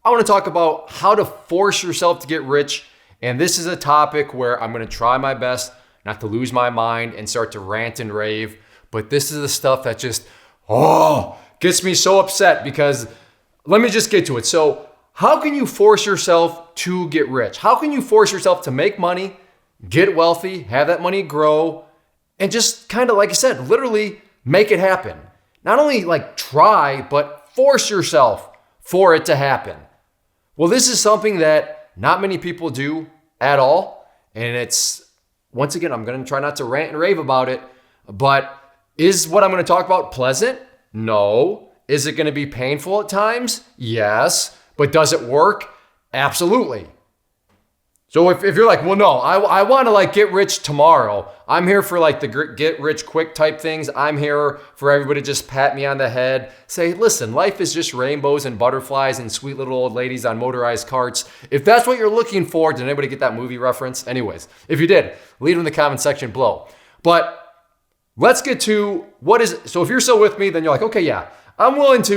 I want to talk about how to force yourself to get rich. And this is a topic where I'm going to try my best not to lose my mind and start to rant and rave. But this is the stuff that just, gets me so upset because let me just get to it. So how can you force yourself to get rich? How can you force yourself to make money, get wealthy, have that money grow, and just kind of, like I said, literally make it happen? Not only like try, but force yourself for it to happen. Well, this is something that not many people do at all. And it's, once again, I'm going to try not to rant and rave about it, but is what I'm going to talk about pleasant? No. Is it going to be painful at times? Yes. But does it work? Absolutely. So if you're like, well, no, I want to like get rich tomorrow. I'm here for like the get rich quick type things. I'm here for everybody to just pat me on the head. Say, listen, life is just rainbows and butterflies and sweet little old ladies on motorized carts. If that's what you're looking for, did anybody get that movie reference? Anyways, if you did, leave it in the comment section below. But let's get to what is, so if you're still with me, then you're like, okay, yeah, I'm willing to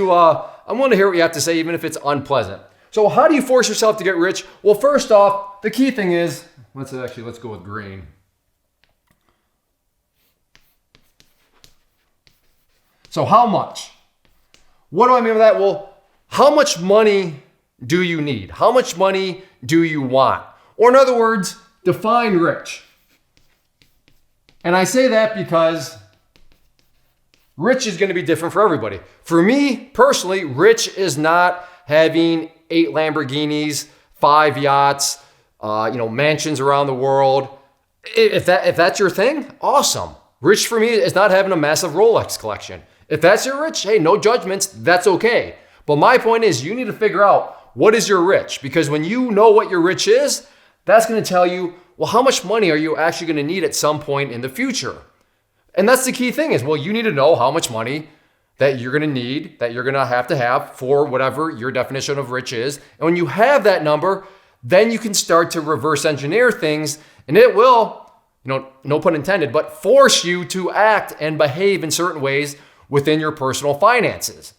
hear what you have to say, even if it's unpleasant. So how do you force yourself to get rich? Well, first off, the key thing is, let's go with green. So how much? What do I mean by that? Well, how much money do you need? How much money do you want? Or in other words, define rich. And I say that because rich is going to be different for everybody. For me personally, rich is not having 8 Lamborghinis, 5 yachts, mansions around the world. If that's your thing, awesome. Rich for me is not having a massive Rolex collection. If that's your rich, hey, no judgments, that's okay. But my point is you need to figure out what is your rich, because when you know what your rich is, that's going to tell you, well, how much money are you actually going to need at some point in the future? And that's the key thing is, well, you need to know how much money that you're going to need, that you're going to have for whatever your definition of rich is. And when you have that number, then you can start to reverse engineer things, and it will, no pun intended, but force you to act and behave in certain ways within your personal finances.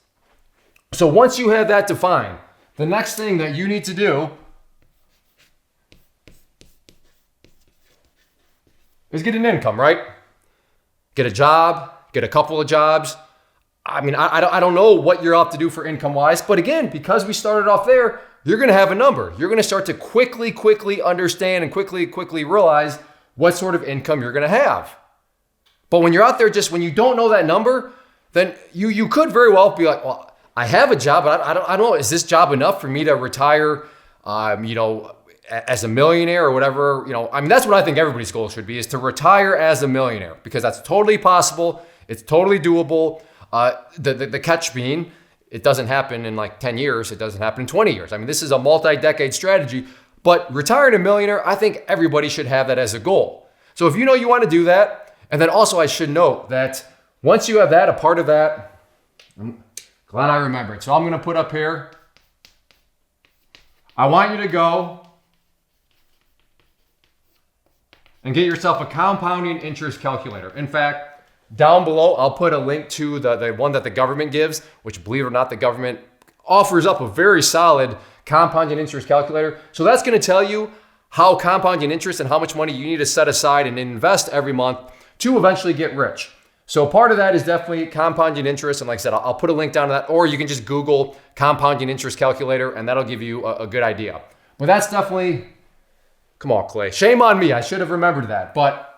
So once you have that defined, the next thing that you need to do is get an income, right? Get a job, get a couple of jobs. I mean, I don't know what you're off to do for income-wise, but again, because we started off there, you're going to have a number. You're going to start to quickly understand and quickly realize what sort of income you're going to have. But when you're out there, just when you don't know that number, then you could very well be like, well, I have a job, but I don't know, is this job enough for me to retire, as a millionaire or whatever? That's what I think everybody's goal should be, is to retire as a millionaire, because that's totally possible. It's totally doable. The catch being, it doesn't happen in like 10 years. It doesn't happen in 20 years. This is a multi-decade strategy, but retiring a millionaire, I think everybody should have that as a goal. So if you know you want to do that, and then also I should note that once you have that, a part of that, I'm glad I remembered. So I'm going to put up here, I want you to go and get yourself a compounding interest calculator. In fact, down below, I'll put a link to the one that the government gives, which, believe it or not, the government offers up a very solid compounding interest calculator. So that's going to tell you how compounding interest and how much money you need to set aside and invest every month to eventually get rich. So part of that is definitely compounding interest. And like I said, I'll put a link down to that, or you can just Google compounding interest calculator and that'll give you a good idea. But that's definitely, come on, Clay. Shame on me. I should have remembered that. But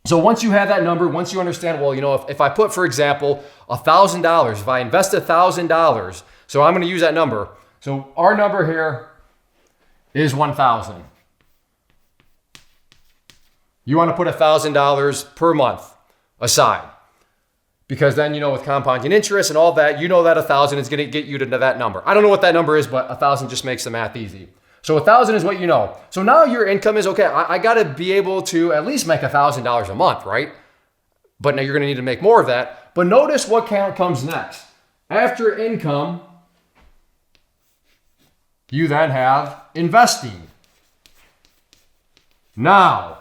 so once you have that number, once you understand, well, if I put, for example, $1,000, if I invest $1,000, so I'm going to use that number. So our number here is 1,000. You want to put $1,000 per month aside, because then, with compounding interest and all that, that 1,000 is going to get you to that number. I don't know what that number is, but 1,000 just makes the math easy. So 1,000 is what you know. So now your income is okay. I got to be able to at least make $1,000 a month, right? But now you're going to need to make more of that. But notice what comes next. After income, you then have investing. Now,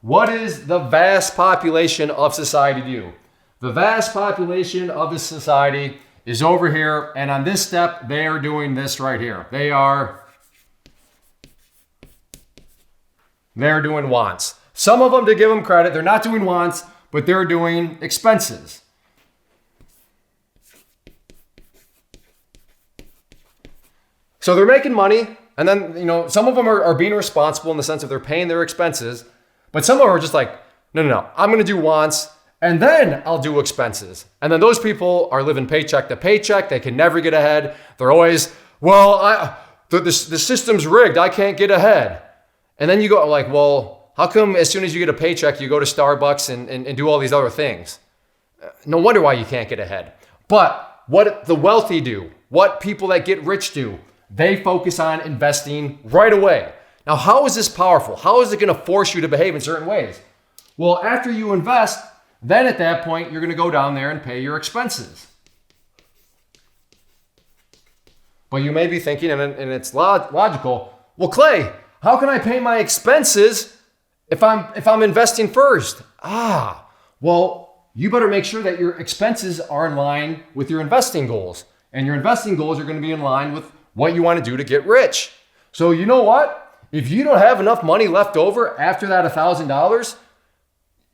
what is the vast population of society do? The vast population of the society is over here, and on this step, they are doing this right here. They're doing wants. Some of them, to give them credit, they're not doing wants, but they're doing expenses. So they're making money, and then, some of them are being responsible in the sense of they're paying their expenses, but some of them are just like, no, I'm going to do wants, and then I'll do expenses. And then those people are living paycheck to paycheck. They can never get ahead. They're always, the system's rigged. I can't get ahead. And then you go like, well, how come as soon as you get a paycheck, you go to Starbucks and do all these other things? No wonder why you can't get ahead. But what the wealthy do, what people that get rich do, they focus on investing right away. Now, how is this powerful? How is it going to force you to behave in certain ways? Well, after you invest, then at that point, you're going to go down there and pay your expenses. But you may be thinking, and it's logical, well, Clay, how can I pay my expenses if I'm investing first? Well, you better make sure that your expenses are in line with your investing goals. And your investing goals are going to be in line with what you want to do to get rich. So you know what? If you don't have enough money left over after that $1,000,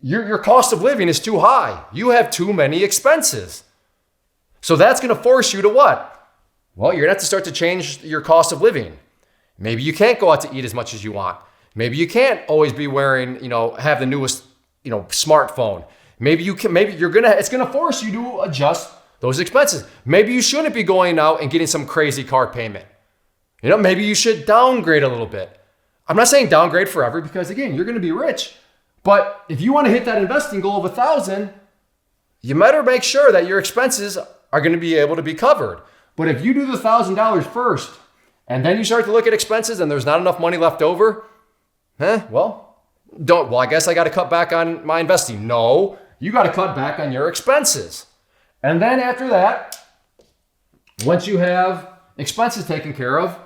your cost of living is too high. You have too many expenses. So that's going to force you to what? Well, you're going to have to start to change your cost of living. Maybe you can't go out to eat as much as you want. Maybe you can't always be wearing, have the newest, smartphone. It's going to force you to adjust those expenses. Maybe you shouldn't be going out and getting some crazy car payment. Maybe you should downgrade a little bit. I'm not saying downgrade forever because again, you're going to be rich. But if you want to hit that investing goal of 1,000, you better make sure that your expenses are going to be able to be covered. But if you do the $1,000 first, and then you start to look at expenses and there's not enough money left over, I guess I got to cut back on my investing. No, you got to cut back on your expenses. And then after that, once you have expenses taken care of,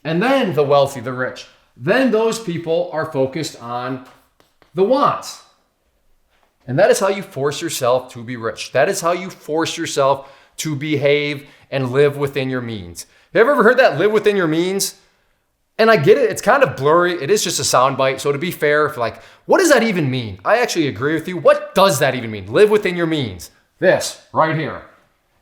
and then the wealthy, the rich, then those people are focused on the wants. And that is how you force yourself to be rich. That is how you force yourself to behave and live within your means. Have you ever heard that, live within your means? And I get it, it's kind of blurry. It is just a soundbite. So to be fair, what does that even mean? I actually agree with you. What does that even mean? Live within your means. This right here.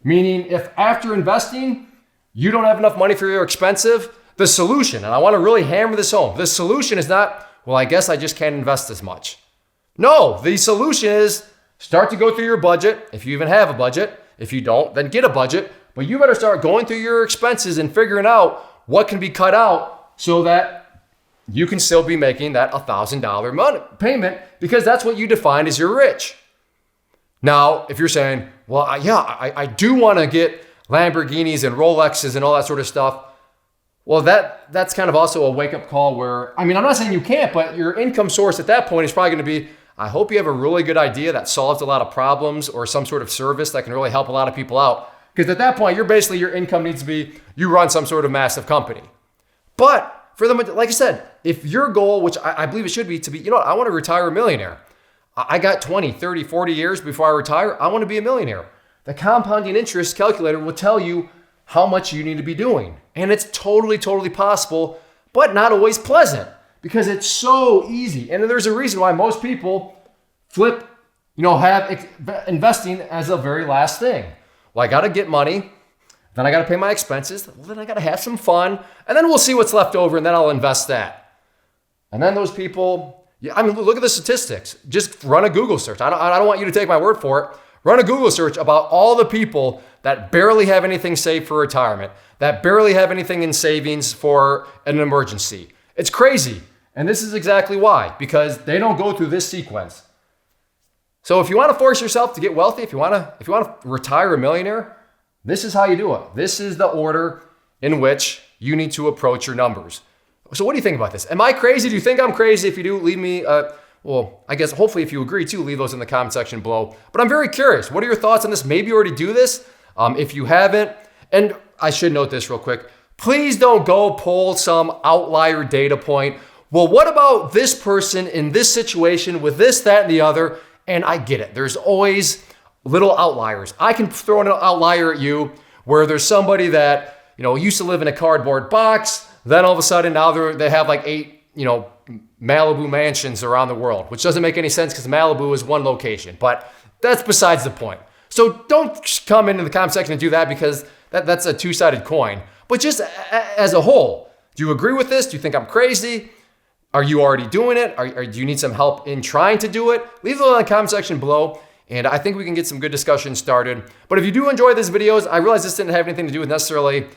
Meaning if after investing, you don't have enough money for your expensive, the solution, and I want to really hammer this home, the solution is not, well, I guess I just can't invest as much. No, the solution is start to go through your budget. If you even have a budget. If you don't, then get a budget. But you better start going through your expenses and figuring out what can be cut out so that you can still be making that $1,000 payment because that's what you define as you're rich. Now, if you're saying, well, I do want to get Lamborghinis and Rolexes and all that sort of stuff, well, that's kind of also a wake-up call where, I'm not saying you can't, but your income source at that point is probably going to be, I hope you have a really good idea that solves a lot of problems or some sort of service that can really help a lot of people out. Because at that point, your income needs to be, you run some sort of massive company. But for them, like I said, if your goal, which I believe it should be to be, I want to retire a millionaire. I got 20, 30, 40 years before I retire. I want to be a millionaire. The compounding interest calculator will tell you how much you need to be doing. And it's totally, totally possible, but not always pleasant because it's so easy. And there's a reason why most people flip, have investing as the very last thing. Well, I got to get money. Then I got to pay my expenses. Well, then I got to have some fun. And then we'll see what's left over and then I'll invest that. And then those people, look at the statistics. Just run a Google search. I don't want you to take my word for it. Run a Google search about all the people that barely have anything saved for retirement, that barely have anything in savings for an emergency. It's crazy. And this is exactly why, because they don't go through this sequence. So if you want to force yourself to get wealthy, if you want to retire a millionaire, this is how you do it. This is the order in which you need to approach your numbers. So what do you think about this? Am I crazy? Do you think I'm crazy? If you do, leave me I guess hopefully if you agree too, leave those in the comment section below. But I'm very curious. What are your thoughts on this? Maybe you already do this. If you haven't, and I should note this real quick, please don't go pull some outlier data point. Well, what about this person in this situation with this, that, and the other? And I get it. There's always little outliers. I can throw an outlier at you where there's somebody that, used to live in a cardboard box, then all of a sudden now they have like 8, Malibu mansions around the world, which doesn't make any sense because Malibu is one location, but that's besides the point. So don't come into the comment section and do that, because that's a two-sided coin. But just as a whole, do you agree with this? Do you think I'm crazy? Are you already doing it? Or do you need some help in trying to do it? Leave it in the comment section below, and I think we can get some good discussion started. But if you do enjoy these videos, I realize this didn't have anything to do with necessarily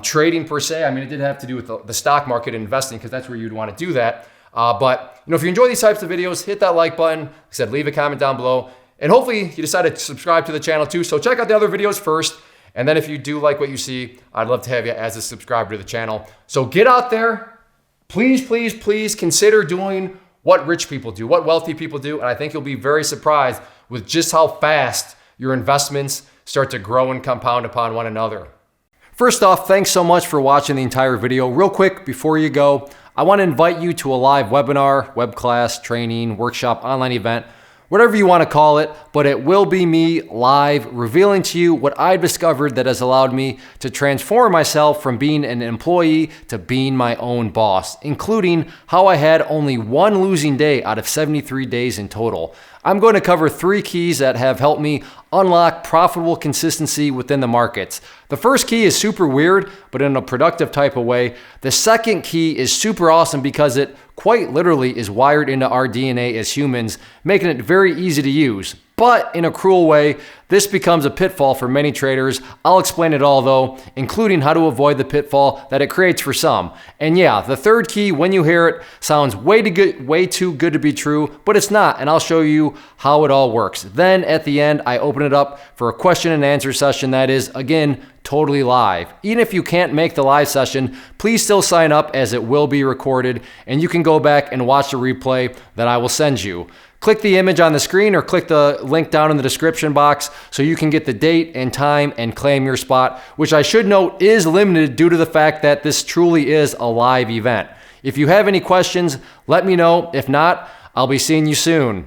trading per se. I mean, it did have to do with the stock market and investing, because that's where you'd want to do that. But if you enjoy these types of videos, hit that like button. Like I said, leave a comment down below. And hopefully you decide to subscribe to the channel too. So check out the other videos first. And then if you do like what you see, I'd love to have you as a subscriber to the channel. So get out there. Please, please, please consider doing what rich people do, what wealthy people do. And I think you'll be very surprised with just how fast your investments start to grow and compound upon one another. First off, thanks so much for watching the entire video. Real quick, before you go, I want to invite you to a live webinar, web class, training, workshop, online event, whatever you want to call it, but it will be me live revealing to you what I've discovered that has allowed me to transform myself from being an employee to being my own boss, including how I had only one losing day out of 73 days in total. I'm going to cover 3 keys that have helped me unlock profitable consistency within the markets. The first key is super weird, but in a productive type of way. The second key is super awesome because it quite literally is wired into our DNA as humans, making it very easy to use. But in a cruel way, this becomes a pitfall for many traders. I'll explain it all though, including how to avoid the pitfall that it creates for some. And yeah, the third key, when you hear it, sounds way too good to be true, but it's not, and I'll show you how it all works. Then at the end, I open it up for a question and answer session that is, again, totally live. Even if you can't make the live session, please still sign up, as it will be recorded, and you can go back and watch the replay that I will send you. Click the image on the screen or click the link down in the description box so you can get the date and time and claim your spot, which I should note is limited due to the fact that this truly is a live event. If you have any questions, let me know. If not, I'll be seeing you soon.